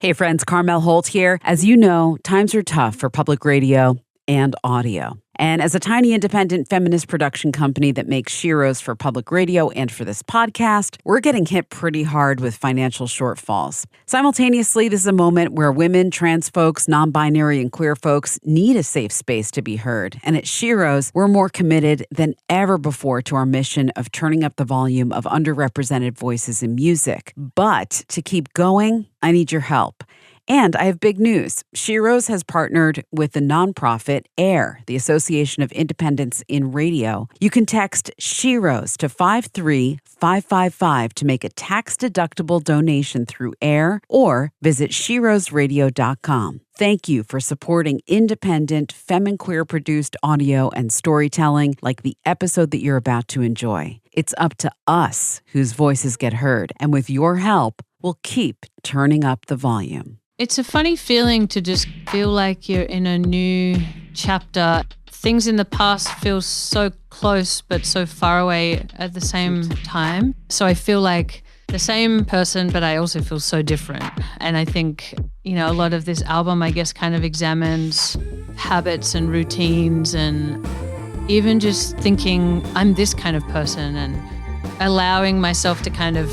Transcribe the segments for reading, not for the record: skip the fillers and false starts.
Hey friends, Carmel Holt here. As you know, times are tough for public radio and audio. And as a tiny independent feminist production company that makes SHEROES for public radio and for this podcast, we're getting hit pretty hard with financial shortfalls. Simultaneously, this is a moment where women, trans folks, non-binary, and queer folks need a safe space to be heard. And at SHEROES, we're more committed than ever before to our mission of turning up the volume of underrepresented voices in music. But to keep going, I need your help. And I have big news. SHEROES has partnered with the nonprofit AIR, the Association of Independents in Radio. You can text SHEROES to 53555 to make a tax-deductible donation through AIR or visit SHEROESradio.com. Thank you for supporting independent, femme-queer-produced audio and storytelling like the episode that you're about to enjoy. It's up to us whose voices get heard, and with your help, we'll keep turning up the volume. It's a funny feeling to just feel like you're in a new chapter. Things in the past feel so close but so far away at the same time. So I feel like the same person, but I also feel so different. And I think, a lot of this album, I guess, kind of examines habits and routines and even just thinking I'm this kind of person and allowing myself to kind of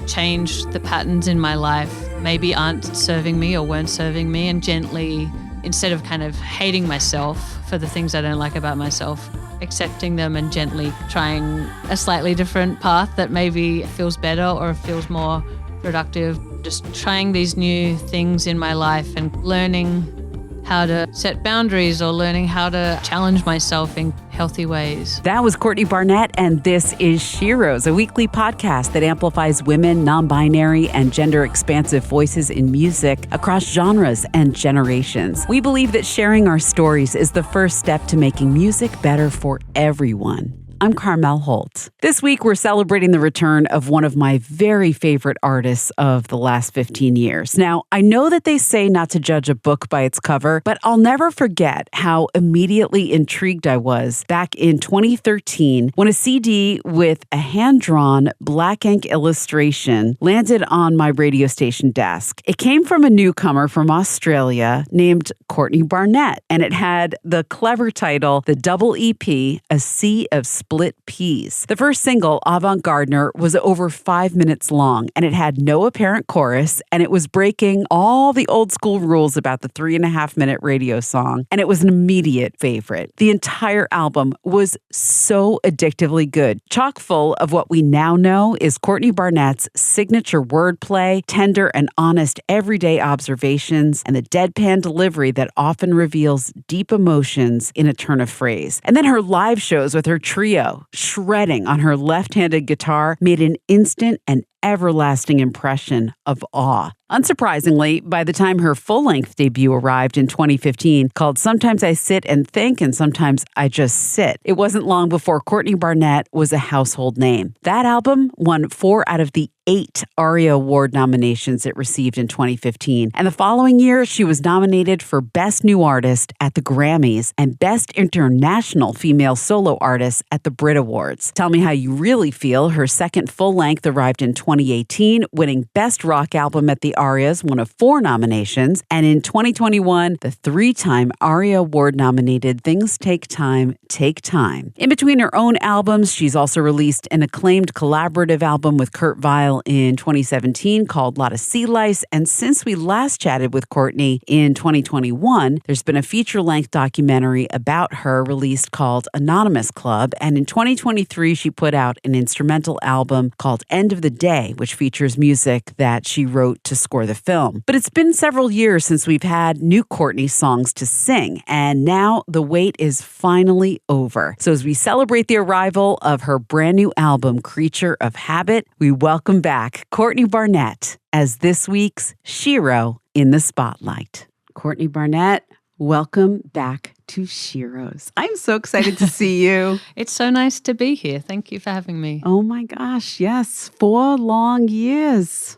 change the patterns in my life maybe aren't serving me or weren't serving me, and gently, instead of kind of hating myself for the things I don't like about myself, accepting them and gently trying a slightly different path that maybe feels better or feels more productive. Just trying these new things in my life and learning how to set boundaries or learning how to challenge myself in healthy ways. That was Courtney Barnett, and this is SHEROES, a weekly podcast that amplifies women, non-binary, and gender-expansive voices in music across genres and generations. We believe that sharing our stories is the first step to making music better for everyone. I'm Carmel Holt. This week, we're celebrating the return of one of my very favorite artists of the last 15 years. Now, I know that they say not to judge a book by its cover, but I'll never forget how immediately intrigued I was back in 2013 when a CD with a hand-drawn black ink illustration landed on my radio station desk. It came from a newcomer from Australia named Courtney Barnett, and it had the clever title, The Double EP, A Sea of Split Peas. The first single, Avant Gardener, was over 5 minutes long, and it had no apparent chorus, and it was breaking all the old school rules about the 3.5-minute radio song, and it was an immediate favorite. The entire album was so addictively good, chock full of what we now know is Courtney Barnett's signature wordplay, tender and honest everyday observations, and the deadpan delivery that often reveals deep emotions in a turn of phrase. And then her live shows with her trio, shredding on her left-handed guitar, made an instant and everlasting impression of awe. Unsurprisingly, by the time her full-length debut arrived in 2015, called Sometimes I Sit and Think and Sometimes I Just Sit, it wasn't long before Courtney Barnett was a household name. That album won 4 out of the 8 ARIA Award nominations it received in 2015. And the following year, she was nominated for Best New Artist at the Grammys and Best International Female Solo Artist at the Brit Awards. Tell Me How You Really Feel, her second full-length, arrived in 2018, winning Best Rock Album at the ARIAs, one of 4 nominations. And in 2021, the 3-time ARIA Award-nominated Things Take Time, Take Time. In between her own albums, she's also released an acclaimed collaborative album with Kurt Vile in 2017 called Lot of Sea Lice. And since we last chatted with Courtney in 2021, there's been a feature-length documentary about her released called Anonymous Club. And in 2023, she put out an instrumental album called End of the Day, which features music that she wrote to score the film. But it's been several years since we've had new Courtney songs to sing, and now the wait is finally over. So as we celebrate the arrival of her brand new album, Creature of Habit, we welcome back Courtney Barnett as this week's SHEROE in the Spotlight. Courtney Barnett, welcome back to SHEROES. I'm so excited to see you. It's so nice to be here. Thank you for having me. Oh my gosh, yes. 4 long years.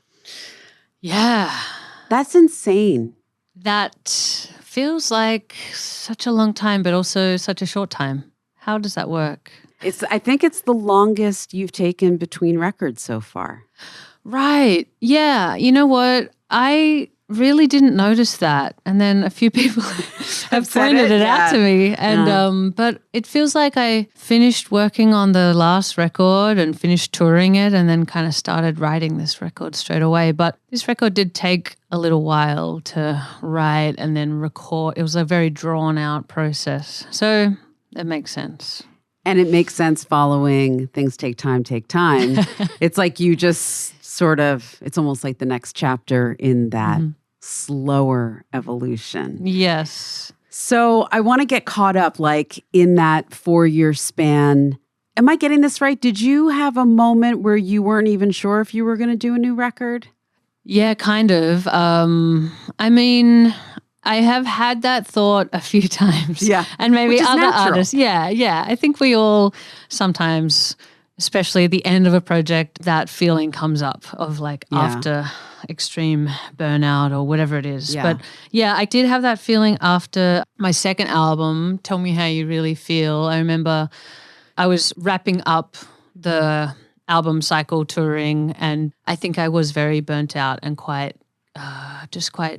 Yeah. That's insane. That feels like such a long time, but also such a short time. How does that work? I think it's the longest you've taken between records so far. Right. Yeah. You know what? I really didn't notice that. And then a few people have pointed it out to me. And but it feels like I finished working on the last record and finished touring it and then kind of started writing this record straight away. But this record did take a little while to write and then record. It was a very drawn out process. So it makes sense. And it makes sense following Things Take Time, Take Time. It's like you just sort of, it's almost like the next chapter in that slower evolution. Yes. So I want to get caught up like in that 4-year span. Am I getting this right? Did you have a moment where you weren't even sure if you were going to do a new record? Yeah, kind of. I mean, I have had that thought a few times. Yeah. And maybe Which is other natural. artists. Yeah. I think we all sometimes, especially at the end of a project, that feeling comes up of like after extreme burnout or whatever it is. Yeah. But yeah, I did have that feeling after my second album, Tell Me How You Really Feel. I remember I was wrapping up the album cycle touring and I think I was very burnt out and quite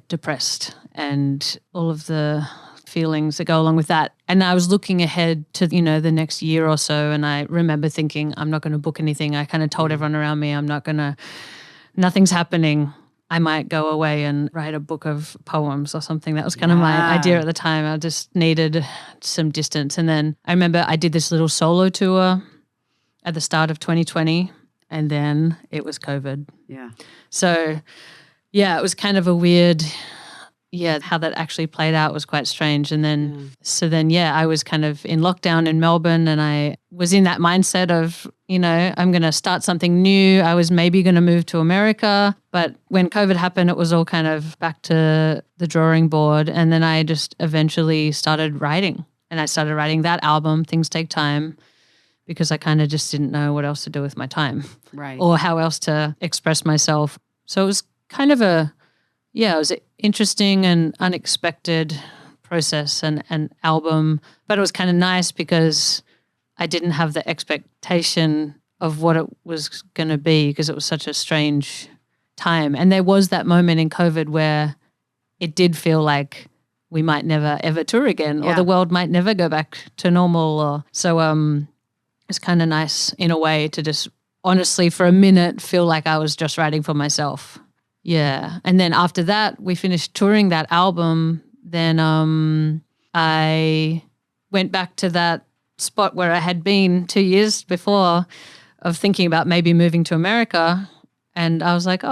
depressed and all of the feelings that go along with that. And I was looking ahead to, the next year or so. And I remember thinking, I'm not going to book anything. I kind of told everyone around me, nothing's happening. I might go away and write a book of poems or something. That was kind of my idea at the time. I just needed some distance. And then I remember I did this little solo tour at the start of 2020 and then it was COVID. Yeah. So yeah, it was kind of a weird, how that actually played out was quite strange. And then, I was kind of in lockdown in Melbourne and I was in that mindset of, I'm going to start something new. I was maybe going to move to America. But when COVID happened, it was all kind of back to the drawing board. And then I just eventually started writing. And I started writing that album, Things Take Time, because I kind of just didn't know what else to do with my time. Right. Or how else to express myself. So it was kind of it was an interesting and unexpected process and album, but it was kind of nice because I didn't have the expectation of what it was going to be because it was such a strange time. And there was that moment in COVID where it did feel like we might never ever tour again or the world might never go back to normal. So it's kind of nice in a way to just honestly for a minute feel like I was just writing for myself. Yeah. And then after that, we finished touring that album. Then I went back to that spot where I had been 2 years before of thinking about maybe moving to America. And I was like,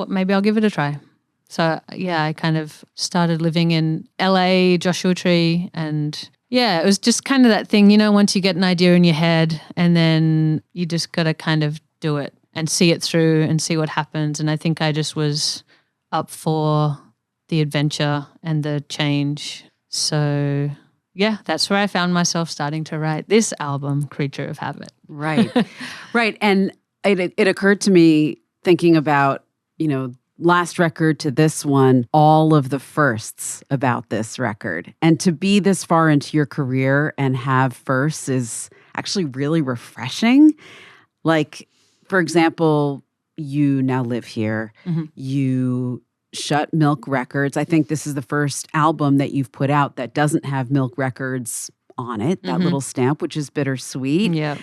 maybe I'll give it a try. So, I kind of started living in LA, Joshua Tree. And it was just kind of that thing, once you get an idea in your head and then you just got to kind of do it. And see it through and see what happens. And I think I just was up for the adventure and the change. So, that's where I found myself starting to write this album, Creature of Habit. Right. Right. And it occurred to me thinking about, last record to this one, all of the firsts about this record. And to be this far into your career and have firsts is actually really refreshing. Like, for example, you now live here. Mm-hmm. You shut Milk Records. I think this is the first album that you've put out that doesn't have Milk Records on it, that little stamp, which is bittersweet. Yeah.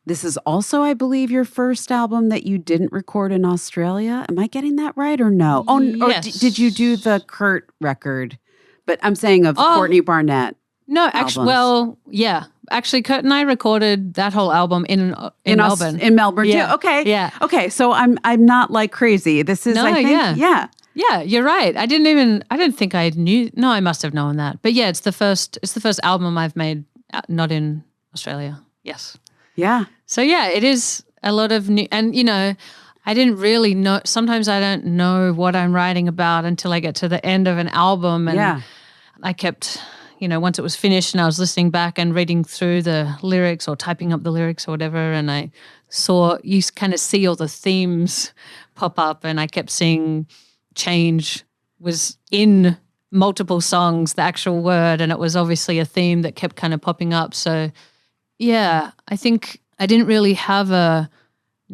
This is also, I believe, your first album that you didn't record in Australia. Am I getting that right or no? Yes. Or did you do the Kurt record? But I'm saying of Courtney Barnett. No, actually, Kurt and I recorded that whole album in Melbourne. In Melbourne too. Okay. Yeah. Okay. So I'm not like crazy. This is Yeah, you're right. I didn't think I knew. No, I must have known that. But it's the first album I've made not in Australia. Yes. Yeah. So it is a lot of new, and I didn't really know. Sometimes I don't know what I'm writing about until I get to the end of an album, and I kept. Once it was finished and I was listening back and reading through the lyrics or typing up the lyrics or whatever, and I saw, you kind of see all the themes pop up, and I kept seeing change was in multiple songs, the actual word, and it was obviously a theme that kept kind of popping up. So, I think I didn't really have a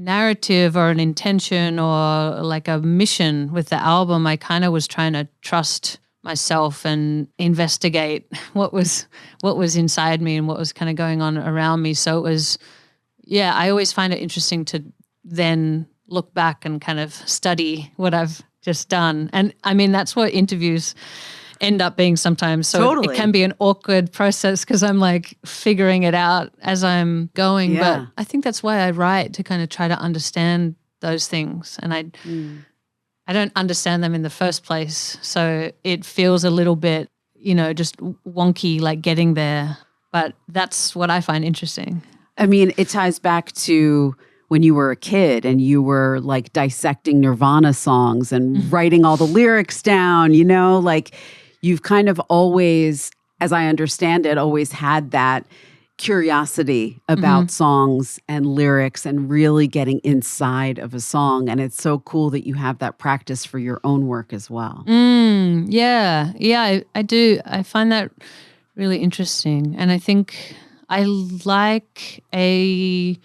narrative or an intention or like a mission with the album, I kind of was trying to trust myself and investigate what was inside me and what was kind of going on around me. So it was, yeah, I always find it interesting to then look back and kind of study what I've just done. And I mean, that's what interviews end up being sometimes. So Totally. it can be an awkward process because I'm like figuring it out as I'm going. Yeah. But I think that's why I write, to kind of try to understand those things. And I don't understand them in the first place. So it feels a little bit, just wonky, like getting there. But that's what I find interesting. I mean, it ties back to when you were a kid and you were like dissecting Nirvana songs and writing all the lyrics down, like you've kind of always, as I understand it, always had that curiosity about songs and lyrics and really getting inside of a song. And it's so cool that you have that practice for your own work as well. Yeah, I do. I find that really interesting. And I think I like a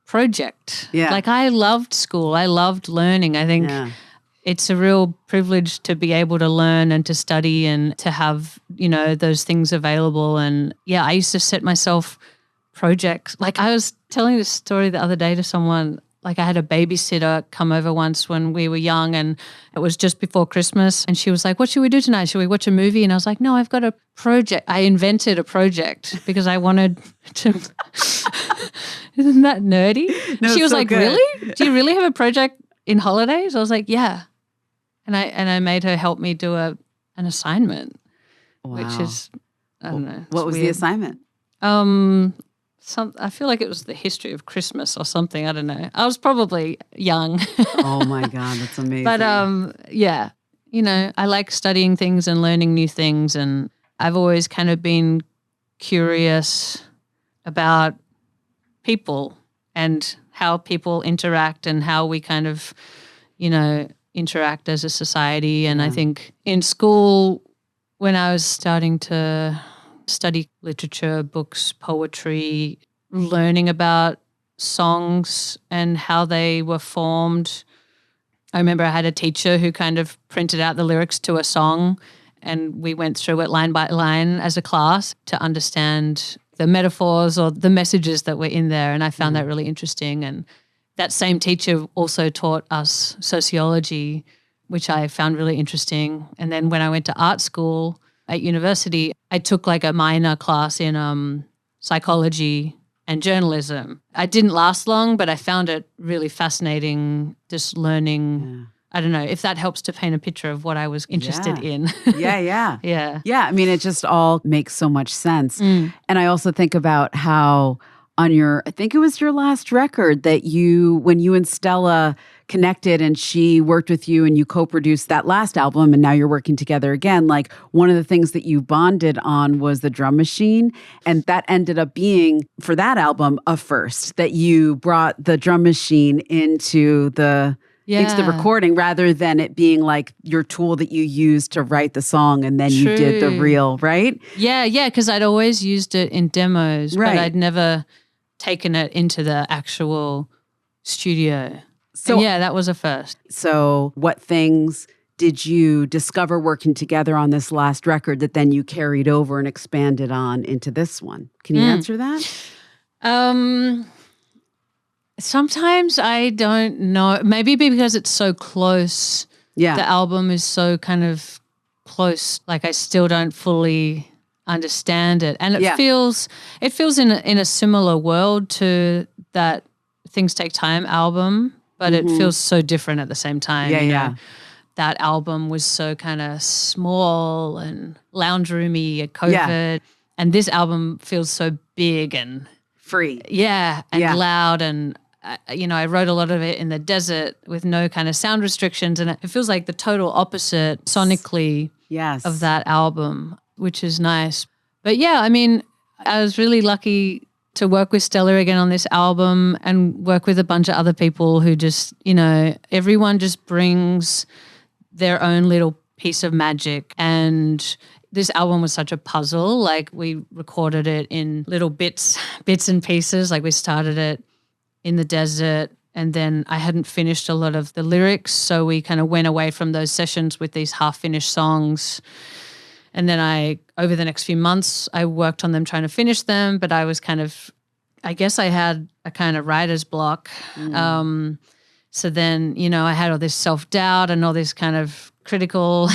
project. Yeah. Like I loved school. I loved learning. I think it's a real privilege to be able to learn and to study and to have, those things available. And yeah, I used to set myself projects. Like I was telling this story the other day to someone, like I had a babysitter come over once when we were young and it was just before Christmas. And she was like, what should we do tonight? Should we watch a movie? And I was like, no, I've got a project. I invented a project because I wanted to. Isn't that nerdy? No, she was so like, good. really? Do you really have a project in holidays? I was like, yeah. And I made her help me do an assignment, which is, I don't know. What was the assignment? I feel like it was the history of Christmas or something. I don't know. I was probably young. Oh my God, that's amazing. But yeah, I like studying things and learning new things. And I've always kind of been curious about people and how people interact and how we kind of, interact as a society. And I think in school, when I was starting to study literature, books, poetry, learning about songs and how they were formed, I remember I had a teacher who kind of printed out the lyrics to a song and we went through it line by line as a class to understand the metaphors or the messages that were in there. And I found that really interesting. And that same teacher also taught us sociology, which I found really interesting. And then when I went to art school at university, I took like a minor class in psychology and journalism. I didn't last long, but I found it really fascinating just learning. Yeah. I don't know if that helps to paint a picture of what I was interested in. Yeah. Yeah. I mean, it just all makes so much sense. And I also think about how on I think it was your last record that when you and Stella connected and she worked with you and you co-produced that last album and now you're working together again, like one of the things that you bonded on was the drum machine. And that ended up being, for that album, a first, that you brought the drum machine into the recording rather than it being like your tool that you used to write the song and then you did the real, right? Yeah, because I'd always used it in demos, but I'd never taken it into the actual studio. So and that was a first. So what things did you discover working together on this last record that then you carried over and expanded on into this one? Can you answer that? Sometimes I don't know. Maybe because it's so close. Yeah. The album is so kind of close. Like I still don't fully understand it. And it feels in a similar world to that Things Take Time album, but it feels so different at the same time. Yeah. That album was so kind of small and lounge roomy and COVID. Yeah. And this album feels so big and free. Yeah. And loud and I wrote a lot of it in the desert with no kind of sound restrictions, and it feels like the total opposite sonically of that album, which is nice. But yeah, I mean, I was really lucky to work with Stella again on this album and work with a bunch of other people who just, everyone just brings their own little piece of magic. And this album was such a puzzle. Like we recorded it in little bits and pieces. Like we started it in the desert And then I hadn't finished a lot of the lyrics, so we kind of went away from those sessions with these half-finished songs. And then over the next few months, I worked on them trying to finish them, but I was I guess I had a kind of writer's block. So then, I had all this self-doubt and all this kind of critical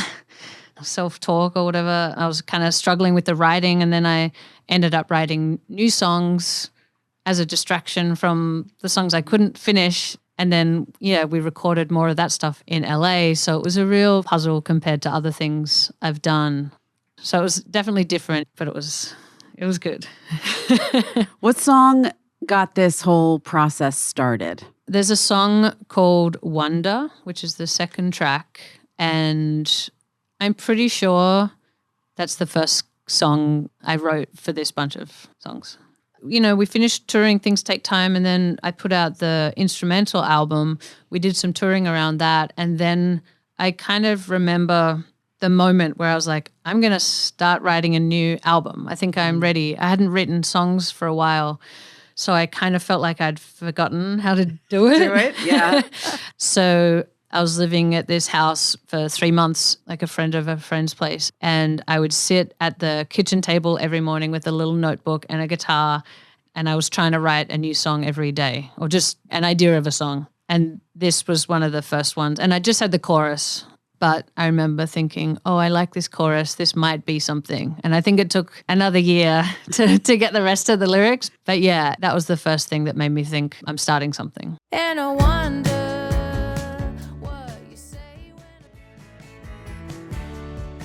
self-talk or whatever. I was kind of struggling with the writing, and then I ended up writing new songs as a distraction from the songs I couldn't finish. And then, we recorded more of that stuff in LA. So it was a real puzzle compared to other things I've done. So it was definitely different, but it was good. What song got this whole process started? There's a song called Wonder, which is the second track. And I'm pretty sure that's the first song I wrote for this bunch of songs. We finished touring Things Take Time, and then I put out the instrumental album. We did some touring around that, and then I kind of remember the moment where I was like, I'm going to start writing a new album. I think I'm ready. I hadn't written songs for a while, so I kind of felt like I'd forgotten how to do it. Yeah. So I was living at this house for 3 months, like a friend of a friend's place. And I would sit at the kitchen table every morning with a little notebook and a guitar. And I was trying to write a new song every day, or just an idea of a song. And this was one of the first ones. And I just had the chorus. But I remember thinking, I like this chorus. This might be something. And I think it took another year to get the rest of the lyrics. But yeah, that was the first thing that made me think I'm starting something. And I wonder.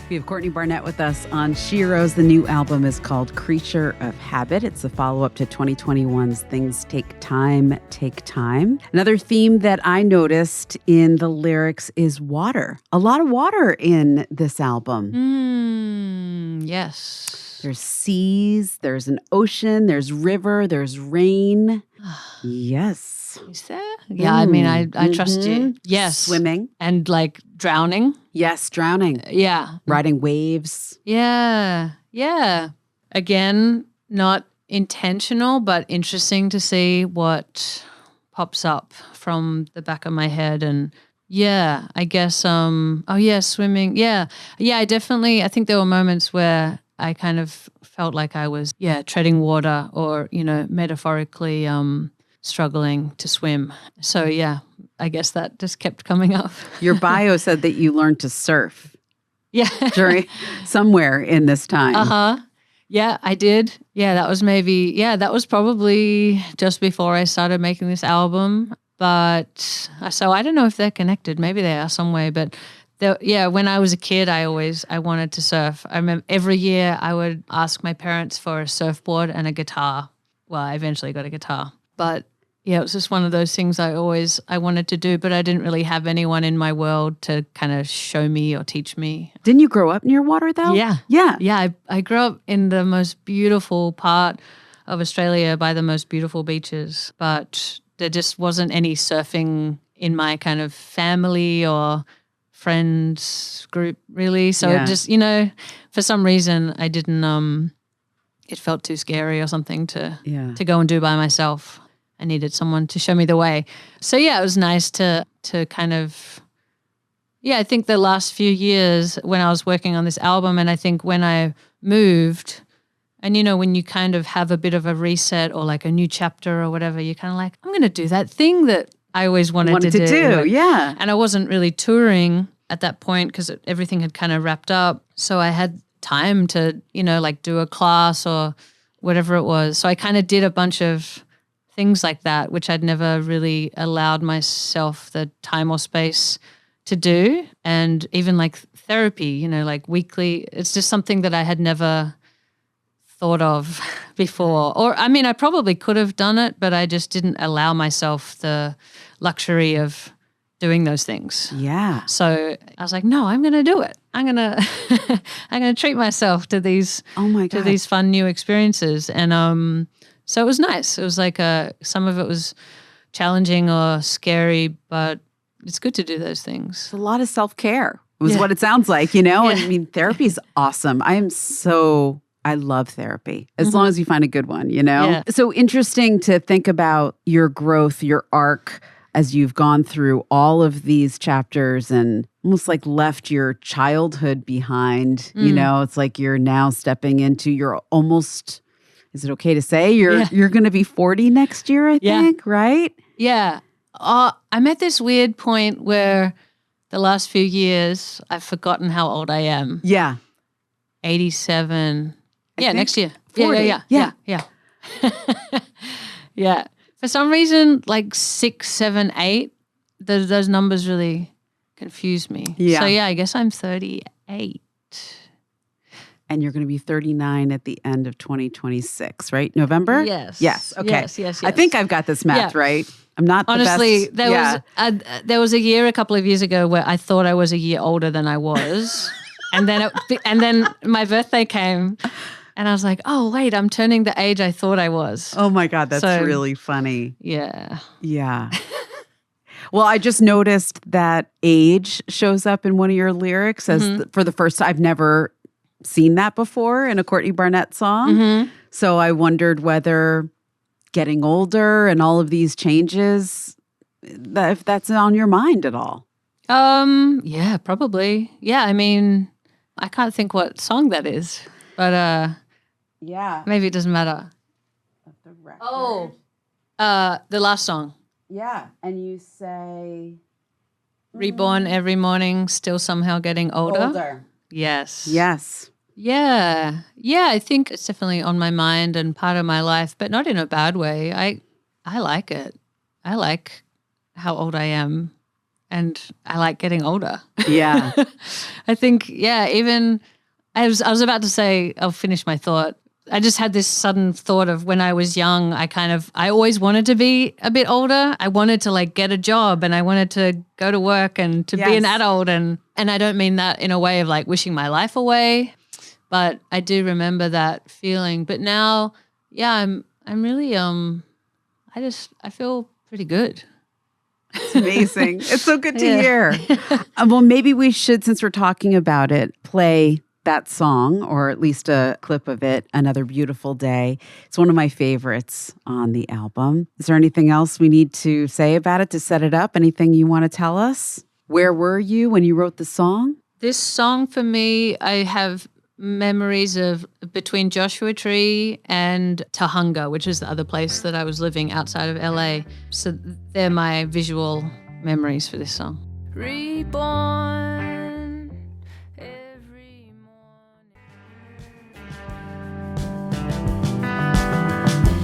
We have Courtney Barnett with us on SHEROES. The new album is called Creature of Habit. It's a follow-up to 2021's Things Take Time, Take Time. Another theme that I noticed in the lyrics is water. A lot of water in this album. Yes. There's seas, there's an ocean, there's river, there's rain. Yes. Is there? Yeah, I mean, I trust you. Yes. Swimming. And like drowning. Yes, drowning. Yeah. Riding waves. Yeah. Yeah. Again, not intentional, but interesting to see what pops up from the back of my head. And yeah, I guess, swimming. Yeah. Yeah, I think there were moments where I kind of felt like I was, treading water or, metaphorically, struggling to swim. So yeah, I guess that just kept coming up. Your bio said that you learned to surf. Yeah. During somewhere in this time. Uh-huh. Yeah, I did. Yeah, that was probably just before I started making this album. But so I don't know if they're connected. Maybe they are some way. But when I was a kid, I wanted to surf. I remember every year I would ask my parents for a surfboard and a guitar. Well, I eventually got a guitar. But yeah, it was just one of those things I wanted to do, but I didn't really have anyone in my world to kind of show me or teach me. Didn't you grow up near water though? Yeah. Yeah. Yeah, I grew up in the most beautiful part of Australia by the most beautiful beaches, but there just wasn't any surfing in my kind of family or friends group really. So it just, for some reason I didn't, it felt too scary or something to go and do by myself. I needed someone to show me the way. So yeah, it was nice to kind of, I think the last few years when I was working on this album, and I think when I moved, and when you kind of have a bit of a reset or like a new chapter or whatever, you're kind of like, I'm going to do that thing that I always wanted to do. Yeah. And I wasn't really touring at that point because everything had kind of wrapped up. So I had time to, like do a class or whatever it was. So I kind of did a bunch of things like that, which I'd never really allowed myself the time or space to do. And even like therapy, like weekly, it's just something that I had never thought of before. Or, I mean, I probably could have done it, but I just didn't allow myself the luxury of doing those things. Yeah. So I was like, no, I'm going to do it. I'm going to treat myself to these, to these fun new experiences. And, so it was nice. It was like some of it was challenging or scary, but it's good to do those things. It's a lot of self-care was what it sounds like, I mean, therapy is awesome. I love therapy as long as you find a good one, Yeah. So interesting to think about your growth, your arc as you've gone through all of these chapters and almost like left your childhood behind. It's like you're now stepping into your almost, is it okay to say you're going to be 40 next year, I think, right? Yeah. I'm at this weird point where the last few years I've forgotten how old I am. Yeah. 87. Next year. 40. Yeah. Yeah. For some reason, like 6, 7, 8, those numbers really confuse me. Yeah. So I guess I'm 38. And you're going to be 39 at the end of 2026, right? November? Yes. Yes. Okay. Yes. I think I've got this math right. I'm not the honestly, best. There was a year a couple of years ago where I thought I was a year older than I was. and then my birthday came. And I was like, oh, wait, I'm turning the age I thought I was. Oh, my God. That's really funny. Yeah. Yeah. Well, I just noticed that age shows up in one of your lyrics as for the first time. I've never seen that before in a Courtney Barnett song. So I wondered whether getting older and all of these changes, if that's on your mind at all. Yeah, probably. Yeah, I mean, I can't think what song that is. But maybe it doesn't matter. The record. Oh, the last song. Yeah, and you say reborn every morning, still somehow getting older. Yes. Yeah. I think it's definitely on my mind and part of my life, but not in a bad way. I like it. I like how old I am, and I like getting older. Yeah. I think even. I was about to say, I'll finish my thought. I just had this sudden thought of when I was young, I always wanted to be a bit older. I wanted to like get a job and I wanted to go to work and to be an adult. And I don't mean that in a way of like wishing my life away, but I do remember that feeling. But now, I'm really, I feel pretty good. It's amazing. It's so good to hear. Well, maybe we should, since we're talking about it, play that song, or at least a clip of it, Another Beautiful Day. It's one of my favorites on the album. Is there anything else we need to say about it to set it up? Anything you want to tell us? Where were you when you wrote the song? This song for me, I have memories of between Joshua Tree and Tahunga, which is the other place that I was living outside of LA. So they're my visual memories for this song. Reborn.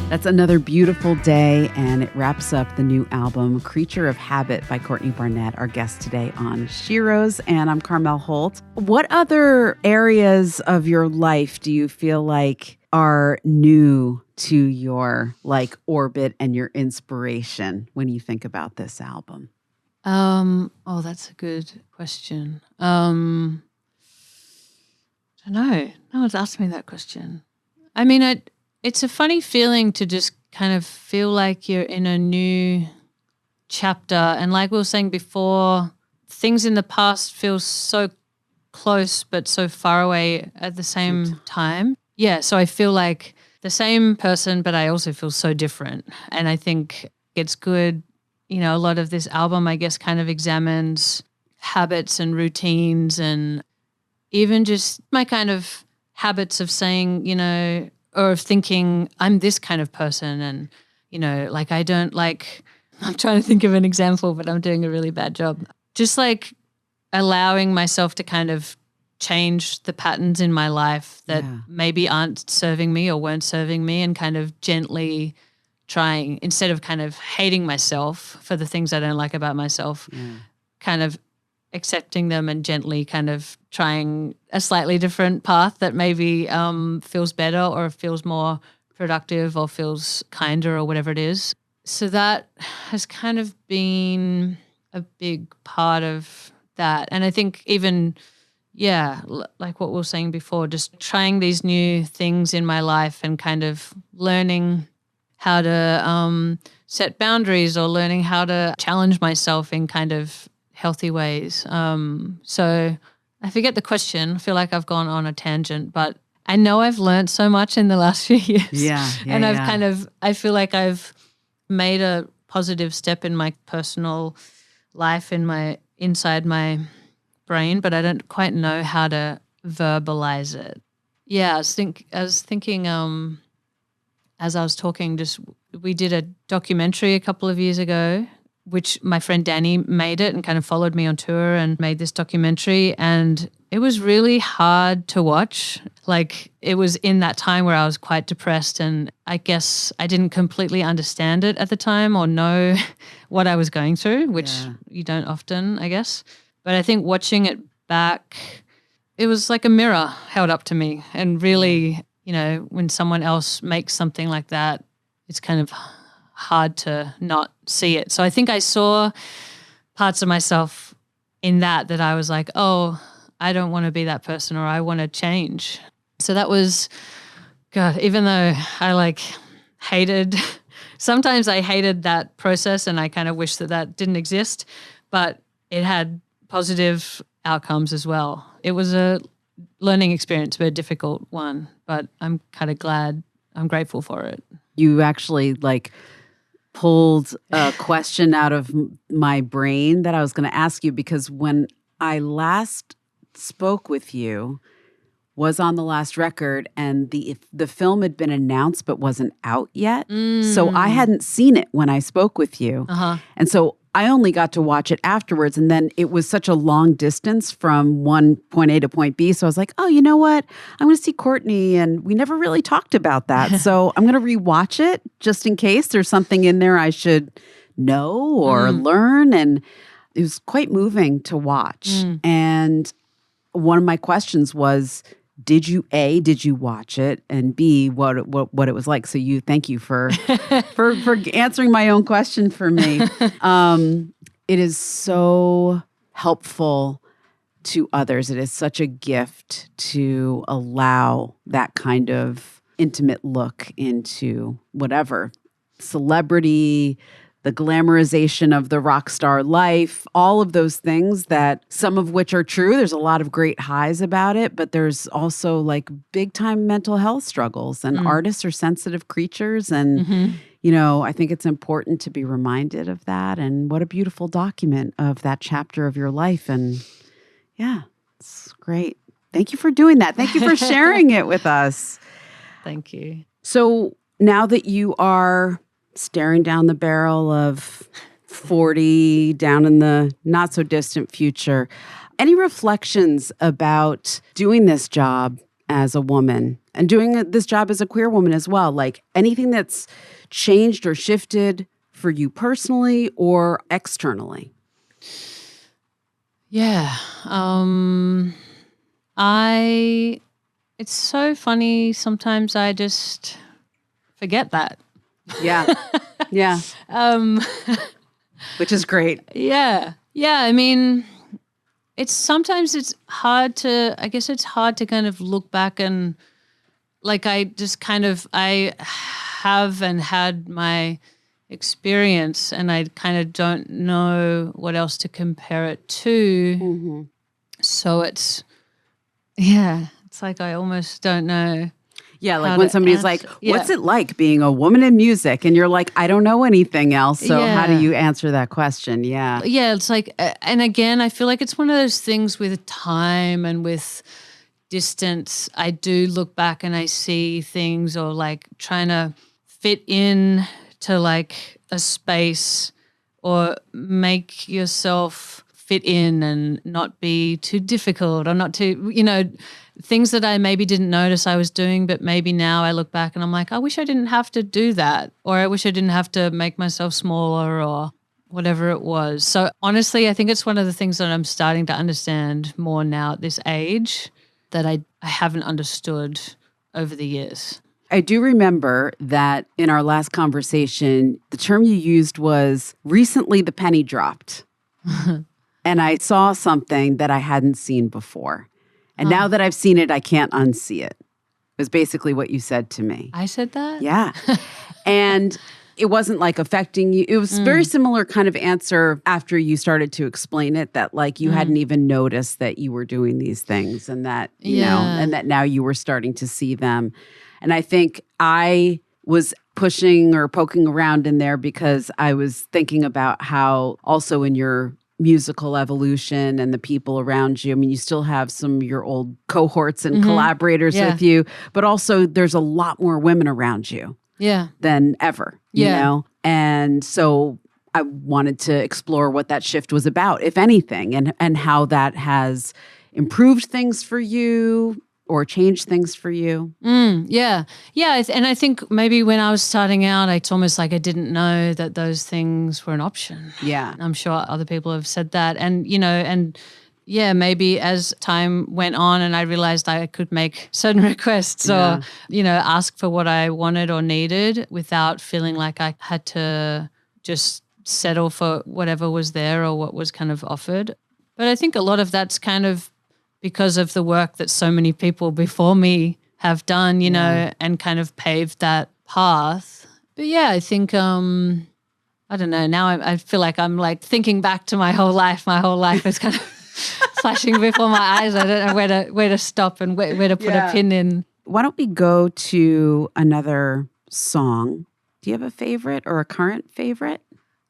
That's Another Beautiful Day, and it wraps up the new album, Creature of Habit by Courtney Barnett, our guest today on SHEROES, and I'm Carmel Holt. What other areas of your life do you feel like are new to your orbit and your inspiration when you think about this album? That's a good question. I don't know. No one's asked me that question. I mean, it's a funny feeling to just kind of feel like you're in a new chapter. And like we were saying before, things in the past feel so close but so far away at the same time. Yeah, so I feel like the same person, but I also feel so different. And I think it's good, a lot of this album, I guess, kind of examines habits and routines and even just my kind of habits of saying, or of thinking I'm this kind of person and, I don't like, I'm trying to think of an example, but I'm doing a really bad job. Just like allowing myself to kind of change the patterns in my life that maybe aren't serving me or weren't serving me and kind of gently trying, instead of kind of hating myself for the things I don't like about myself, kind of accepting them and gently kind of trying a slightly different path that maybe feels better or feels more productive or feels kinder or whatever it is. So that has kind of been a big part of that. And I think even, like what we were saying before, just trying these new things in my life and kind of learning how to set boundaries or learning how to challenge myself in kind of healthy ways. So I forget the question. I feel like I've gone on a tangent, but I know I've learned so much in the last few years. Yeah. And I feel like I've made a positive step in my personal life, inside my brain, but I don't quite know how to verbalize it. Yeah, I was thinking as I was talking, we did a documentary a couple of years ago, which my friend Danny made it and kind of followed me on tour and made this documentary. And it was really hard to watch. Like, it was in that time where I was quite depressed, and I guess I didn't completely understand it at the time or know what I was going through, which you don't often, I guess. But I think watching it back, it was like a mirror held up to me. And really, when someone else makes something like that, it's kind of hard to not see it. So I think I saw parts of myself in that I was like, oh, I don't want to be that person, or I want to change. So that was, God, even though I sometimes I hated that process and I kind of wish that didn't exist, but it had positive outcomes as well. It was a learning experience, but a difficult one, but I'm kind of glad, I'm grateful for it. You actually pulled a question out of my brain that I was going to ask you, because when I last spoke with you was on the last record, and the film had been announced but wasn't out yet. So I hadn't seen it when I spoke with you. And so I only got to watch it afterwards, and then it was such a long distance from one point A to point B. So I was like, oh, you know what? I'm going to see Courtney, and we never really talked about that. So I'm going to rewatch it just in case there's something in there I should know or learn. And it was quite moving to watch. And one of my questions was, did you watch it, and B, what it was like? So thank you for answering my own question for me. It is so helpful to others. It is such a gift to allow that kind of intimate look into whatever celebrity, the glamorization of the rock star life, all of those things, that some of which are true. There's a lot of great highs about it, but there's also big time mental health struggles, and artists are sensitive creatures. And, I think it's important to be reminded of that. And what a beautiful document of that chapter of your life. And yeah, it's great. Thank you for doing that. Thank you for sharing it with us. Thank you. So now that you are staring down the barrel of 40, down in the not so distant future, any reflections about doing this job as a woman and doing this job as a queer woman as well? Anything that's changed or shifted for you personally or externally? Yeah. It's so funny. Sometimes I just forget that. Yeah. Yeah. Which is great. Yeah. Yeah. I mean, sometimes it's hard to kind of look back and I have and had my experience, and I kind of don't know what else to compare it to. So it's I almost don't know. Yeah, when somebody's what's it like being a woman in music? And you're like, I don't know anything else. So how do you answer that question? Yeah. Yeah, it's and again, I feel like it's one of those things with time and with distance. I do look back and I see things, or trying to fit in to a space, or make yourself fit in and not be too difficult, or not too, things that I maybe didn't notice I was doing, but maybe now I look back and I'm like, I wish I didn't have to do that, or I wish I didn't have to make myself smaller, or whatever it was. So honestly, I think it's one of the things that I'm starting to understand more now at this age that I haven't understood over the years. I do remember that in our last conversation, the term you used was recently the penny dropped. And I saw something that I hadn't seen before. And now that I've seen it, I can't unsee it. It was basically what you said to me. I said that? Yeah. And it wasn't affecting you. It was very similar kind of answer after you started to explain it, that you hadn't even noticed that you were doing these things, and that, you know, and that now you were starting to see them. And I think I was pushing or poking around in there because I was thinking about how also in your musical evolution and the people around you, I mean, you still have some of your old cohorts and collaborators with you, but also there's a lot more women around you than ever, you know? And so I wanted to explore what that shift was about, if anything, and how that has improved things for you or changed things for you. Yeah. And I think maybe when I was starting out, it's almost like I didn't know that those things were an option. Yeah. I'm sure other people have said that. And, maybe as time went on and I realized I could make certain requests or, ask for what I wanted or needed without feeling like I had to just settle for whatever was there or what was kind of offered. But I think a lot of that's kind of because of the work that so many people before me have done, and kind of paved that path. But yeah, I think, I don't know, now I feel like I'm like thinking back to my whole life. My whole life is kind of flashing before my eyes. I don't know where to stop and where to put a pin in. Why don't we go to another song? Do you have a favorite or a current favorite?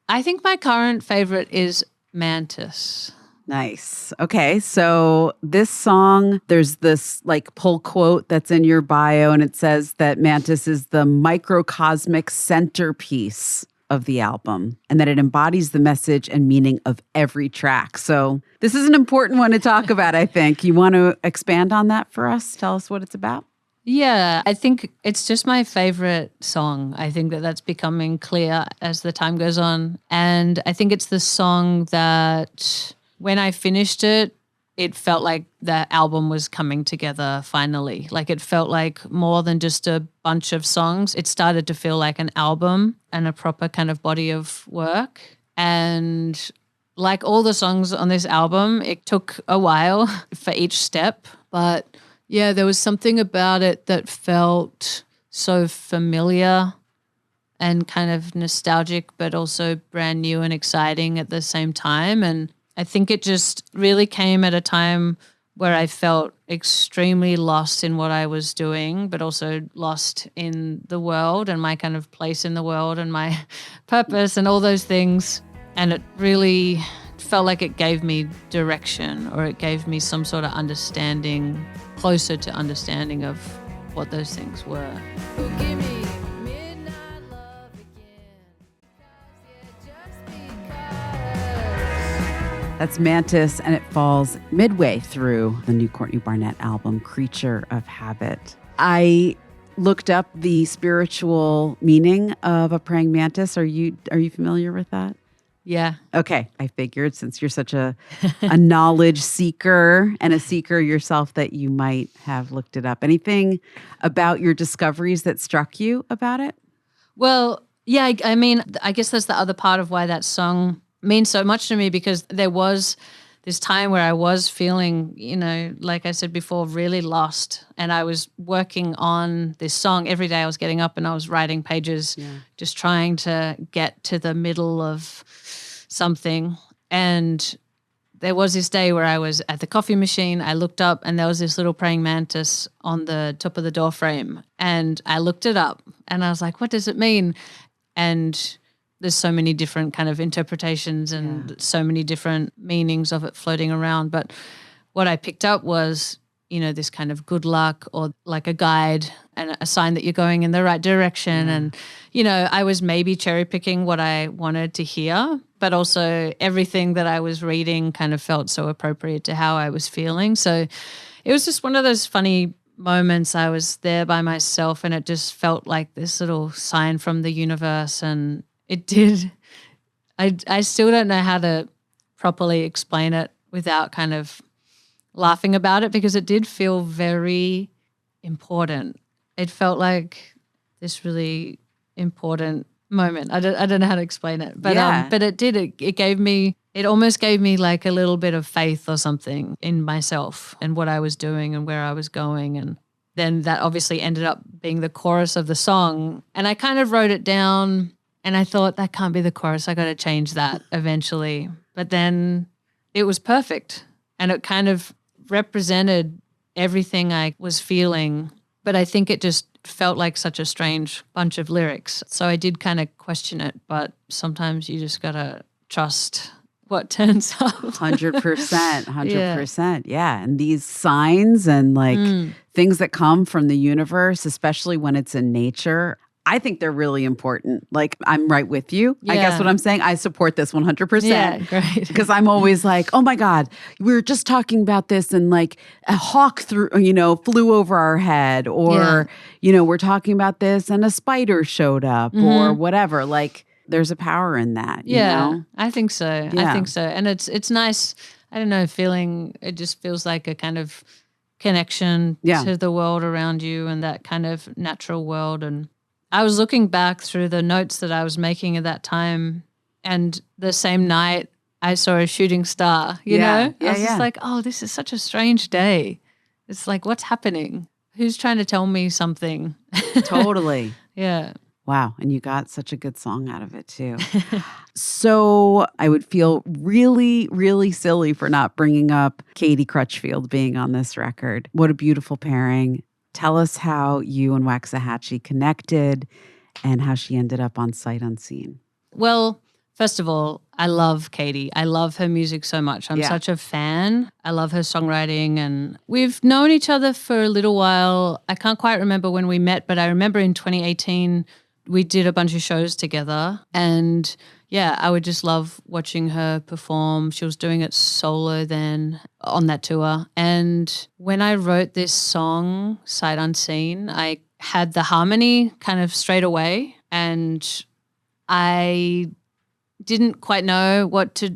I think my current favorite is Mantis. Nice. Okay. So this song, there's this like pull quote that's in your bio, and it says that Mantis is the microcosmic centerpiece of the album and that it embodies the message and meaning of every track. So this is an important one to talk about, I think. You want to expand on that for us? Tell us what it's about. Yeah, I think it's just my favorite song. I think that's becoming clear as the time goes on. And I think it's the song that when I finished it, it felt like the album was coming together finally. Like it felt like more than just a bunch of songs. It started to feel like an album and a proper kind of body of work. And like all the songs on this album, it took a while for each step. But yeah, there was something about it that felt so familiar and kind of nostalgic, but also brand new and exciting at the same time. And I think it just really came at a time where I felt extremely lost in what I was doing, but also lost in the world and my kind of place in the world and my purpose and all those things. And it really felt like it gave me direction, or it gave me some sort of understanding, closer to understanding of what those things were. Forgive me. That's Mantis, and it falls midway through the new Courtney Barnett album, Creature of Habit. I looked up the spiritual meaning of a praying mantis. Are you familiar with that? Yeah. Okay. I figured since you're such a knowledge seeker and a seeker yourself that you might have looked it up. Anything about your discoveries that struck you about it? Well, yeah, I mean, I guess that's the other part of why that song means so much to me, because there was this time where I was feeling, like I said before, really lost. And I was working on this song every day. I was getting up and I was writing pages, just trying to get to the middle of something. And there was this day where I was at the coffee machine. I looked up and there was this little praying mantis on the top of the door frame. And I looked it up and I was like, what does it mean? And there's so many different kind of interpretations and so many different meanings of it floating around. But what I picked up was, this kind of good luck, or like a guide and a sign that you're going in the right direction. And, I was maybe cherry picking what I wanted to hear, but also everything that I was reading kind of felt so appropriate to how I was feeling. So it was just one of those funny moments. I was there by myself and it just felt like this little sign from the universe, and it did. I still don't know how to properly explain it without kind of laughing about it, because it did feel very important. It felt like this really important moment. I don't know how to explain it, but it did. It gave me. It almost gave me like a little bit of faith or something in myself and what I was doing and where I was going. And then that obviously ended up being the chorus of the song. And I kind of wrote it down. And I thought, that can't be the chorus. I got to change that eventually. But then it was perfect. And it kind of represented everything I was feeling. But I think it just felt like such a strange bunch of lyrics. So I did kind of question it, but sometimes you just got to trust what turns up. 100%. 100%. Yeah. And these signs and like things that come from the universe, especially when it's in nature, I think they're really important. Like, I'm right with you. I guess what I'm saying, I support this 100%. Yeah, great. Because I'm always like, oh my God, we were just talking about this and like a hawk flew over our head, or, we're talking about this and a spider showed up or whatever. Like, there's a power in that. You know? I think so. Yeah. I think so. And it's nice, I don't know, it just feels like a kind of connection to the world around you and that kind of natural world. And I was looking back through the notes that I was making at that time, and the same night I saw a shooting star, you know? I was just like, oh, this is such a strange day. It's like, what's happening? Who's trying to tell me something? Totally. Yeah. Wow. And you got such a good song out of it too. So I would feel really, really silly for not bringing up Katie Crutchfield being on this record. What a beautiful pairing. Tell us how you and Waxahachie connected and how she ended up on Sight Unseen. Well, first of all, I love Katie. I love her music so much. I'm such a fan. I love her songwriting, and we've known each other for a little while. I can't quite remember when we met, but I remember in 2018 we did a bunch of shows together, and I would just love watching her perform. She was doing it solo then on that tour. And when I wrote this song, Sight Unseen, I had the harmony kind of straight away, and I didn't quite know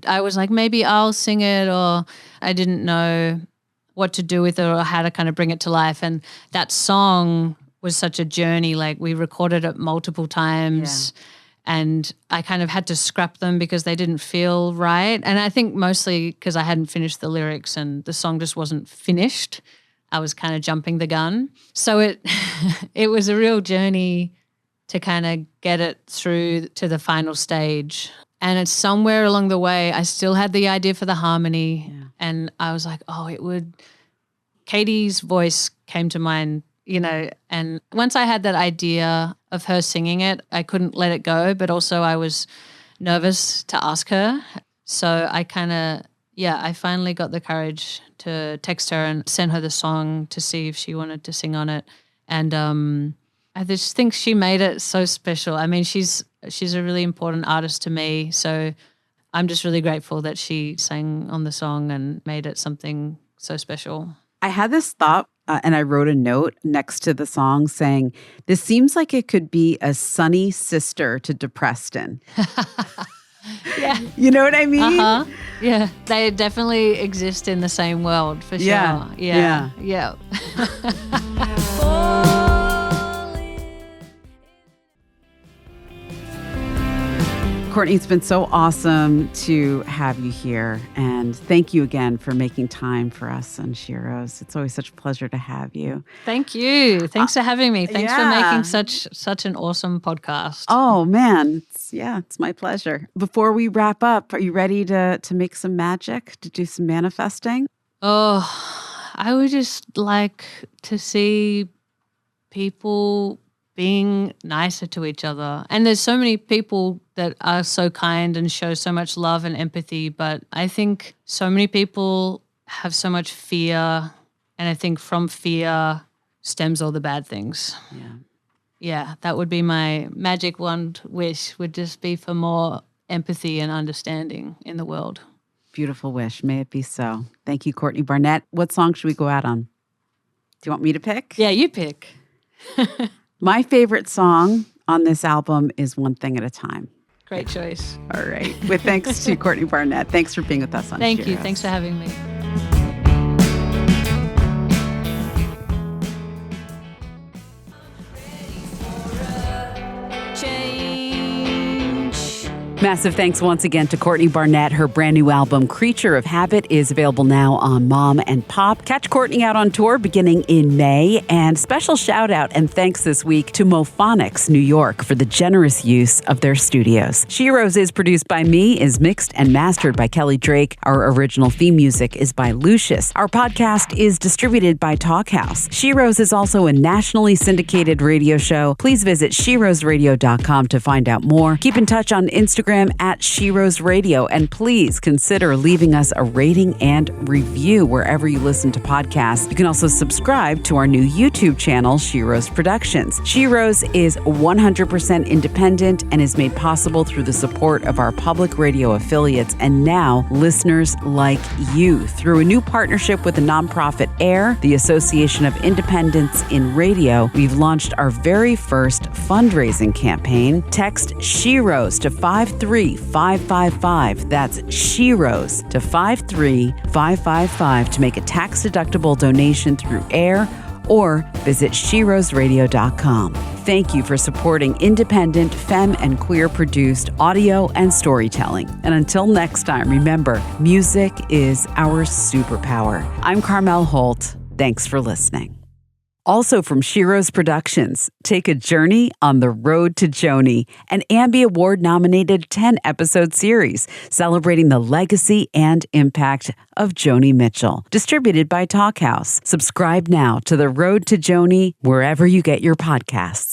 I was like, maybe I'll sing it, or I didn't know what to do with it or how to kind of bring it to life. And that song was such a journey. Like, we recorded it multiple times. Yeah. And I kind of had to scrap them because they didn't feel right. And I think mostly because I hadn't finished the lyrics and the song just wasn't finished. I was kind of jumping the gun. So it was a real journey to kind of get it through to the final stage. And it's somewhere along the way, I still had the idea for the harmony. Yeah. And I was like, Katie's voice came to mind, and once I had that idea of her singing it, I couldn't let it go, but also I was nervous to ask her. So I I finally got the courage to text her and send her the song to see if she wanted to sing on it. And I just think she made it so special. I mean, she's a really important artist to me, so I'm just really grateful that she sang on the song and made it something so special. I had this thought, and I wrote a note next to the song saying, this seems like it could be a sunny sister to Depreston. Yeah. You know what I mean? Uh-huh. Yeah. They definitely exist in the same world, for sure. Yeah. Courtney, it's been so awesome to have you here. And thank you again for making time for us on Sheroes. It's always such a pleasure to have you. Thank you. Thanks for having me. Thanks for making such an awesome podcast. Oh, man. It's my pleasure. Before we wrap up, are you ready to make some magic, to do some manifesting? Oh, I would just like to see people being nicer to each other. And there's so many people that are so kind and show so much love and empathy, but I think so many people have so much fear, and I think from fear stems all the bad things. Yeah, that would be my magic wand wish, would just be for more empathy and understanding in the world. Beautiful wish. May it be so. Thank you, Courtney Barnett. What song should we go out on? Do you want me to pick? Yeah, you pick. My favorite song on this album is One Thing at a Time. Great choice. All right. With thanks to Courtney Barnett. Thanks for being with us on Thank Sheroes. you. Thanks for having me. Change. Massive thanks once again to Courtney Barnett. Her brand new album, Creature of Habit, is available now on Mom+Pop. Catch Courtney out on tour beginning in May. And special shout out and thanks this week to folx New York for the generous use of their studios. SHEROES is produced by me, is mixed and mastered by Kelly Drake. Our original theme music is by Lucius. Our podcast is distributed by Talkhouse. SHEROES is also a nationally syndicated radio show. Please visit SHEROESradio.com to find out more. Keep in touch on Instagram at SHEROES Radio, and please consider leaving us a rating and review wherever you listen to podcasts. You can also subscribe to our new YouTube channel, SHEROES Productions. SHEROES is 100% independent and is made possible through the support of our public radio affiliates and now listeners like you. Through a new partnership with the nonprofit AIR, the Association of Independents in Radio, we've launched our very first fundraising campaign. Text SHEROES to 53555. That's SHEROES to 53555 to make a tax-deductible donation through AIR or visit SHEROESradio.com. Thank you for supporting independent, femme, and queer-produced audio and storytelling. And until next time, remember, music is our superpower. I'm Carmel Holt. Thanks for listening. Also from SHEROES Productions, take a journey on the road to Joni, an Ambie Award-nominated 10-episode series celebrating the legacy and impact of Joni Mitchell. Distributed by Talkhouse. Subscribe now to The Road to Joni wherever you get your podcasts.